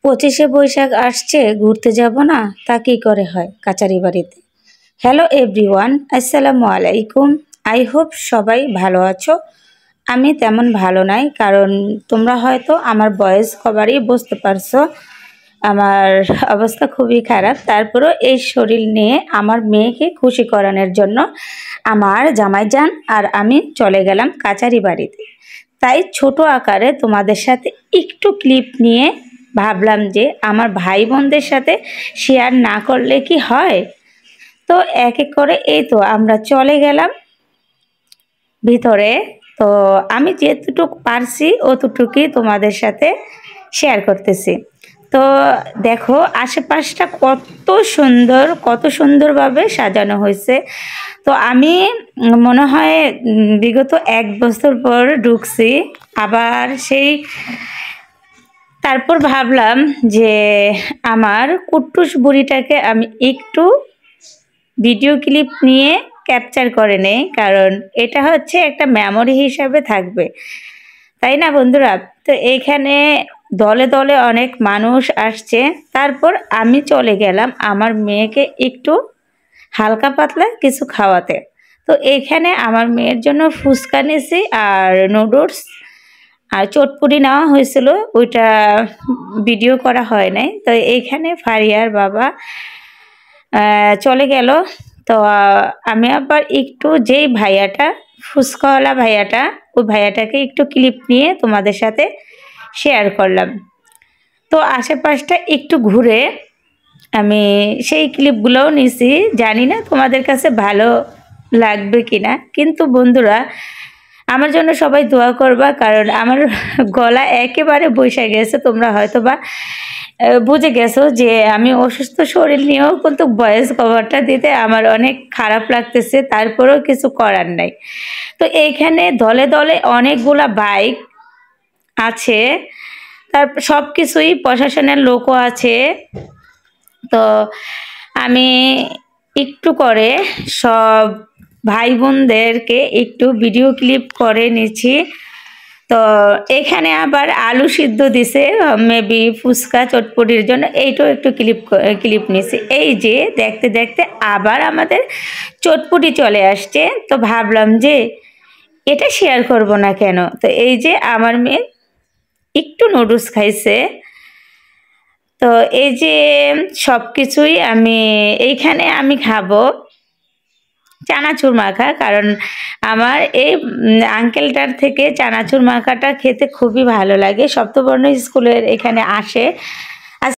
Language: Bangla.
25শে বৈশাখ আসছে, ঘুরতে যাব না? তা কি করে হয় কাচারি বাড়িতে। হ্যালো এভরিওয়ান, আসসালামু আলাইকুম। আই হোপ সবাই ভালো আছো। আমি তেমন ভালো নাই, কারণ তোমরা হয়তো আমার ভয়েস কভারই বুঝতে পারছো আমার অবস্থা খুবই খারাপ। তারপরেও এই শরীর নিয়ে আমার মেয়েকে খুশি করানোর জন্য আমার জামাইজান আর আমি চলে গেলাম কাচারি বাড়িতে। তাই ছোট আকারে তোমাদের সাথে একটু ক্লিপ নিয়ে ভাবলাম যে আমার ভাই বোনদের সাথে শেয়ার না করলে কি হয়। তো এক এক করে এই তো আমরা চলে গেলাম ভিতরে। তো আমি যেতটুকু পারছি অতটুকুই তোমাদের সাথে শেয়ার করতেছি। তো দেখো আশেপাশটা কত সুন্দরভাবে সাজানো হয়েছে। তো আমি মনে হয় বিগত 1 বছর পর ঢুকছি আবার সেই। তারপর ভাবলাম যে আমার কুট্টুস বুড়িটাকে আমি একটু ভিডিও ক্লিপ নিয়ে ক্যাপচার করে নেই, কারণ এটা হচ্ছে একটা মেমোরি হিসাবে থাকবে, তাই না বন্ধুরা। তো এইখানে দলে দলে অনেক মানুষ আসছে। তারপর আমি চলে গেলাম আমার মেয়েকে একটু হালকা পাতলা কিছু খাওয়াতে। তো এইখানে আমার মেয়ের জন্য ফুচকা নিয়েছি আর নুডলস আর চটপুরি নেওয়া হয়েছিল, ওইটা ভিডিও করা হয় নাই। তো এইখানে ফারিয়ার বাবা চলে গেল। তো আমি আবার একটু যেই ভাইয়াটা ফুচকাওয়ালা ভাইয়াটা, ওই ভাইয়াটাকে একটু ক্লিপ নিয়ে তোমাদের সাথে শেয়ার করলাম। তো আশেপাশটা একটু ঘুরে আমি সেই ক্লিপগুলোও নিছি। জানি না তোমাদের কাছে ভালো লাগবে কিনা, কিন্তু বন্ধুরা আমার জন্য সবাই দোয়া করবা, কারণ আমার গলা একেবারে বসে গেছে। তোমরা হয়তো বা বুঝে গেছো যে আমি অসুস্থ শরীর নিয়েও কিন্তু ভয়েস কভারটা দিতে আমার অনেক খারাপ লাগতেছে, তারপরেও কিছু করার নাই। তো এইখানে দলে দলে অনেকগুলা বাইক আছে, তারপর সব কিছুই প্রশাসনের লোকও আছে। তো আমি একটু করে সব ভাই বোনদেরকে একটু ভিডিও ক্লিপ করে নিচ্ছি। তো এখানে আবার আলু সিদ্ধ দিছে, মেবি ফুচকা চটপটির জন্য, এইটাও একটু ক্লিপ নিছি। এই যে দেখতে দেখতে আবার আমাদের চটপটি চলে আসছে। তো ভাবলাম যে এটা শেয়ার করব না কেন। তো এই যে আমার মেয়ে একটু নুডলস খাইছে। তো এই যে সব কিছুই এইখানে আমি খাবো চানাচুর মাখা, কারণ আমার এই আঙ্কেলটার থেকে চানাচুর মাখাটা খেতে খুবই ভালো লাগে। সপ্তবর্ণ স্কুলের এখানে আসে,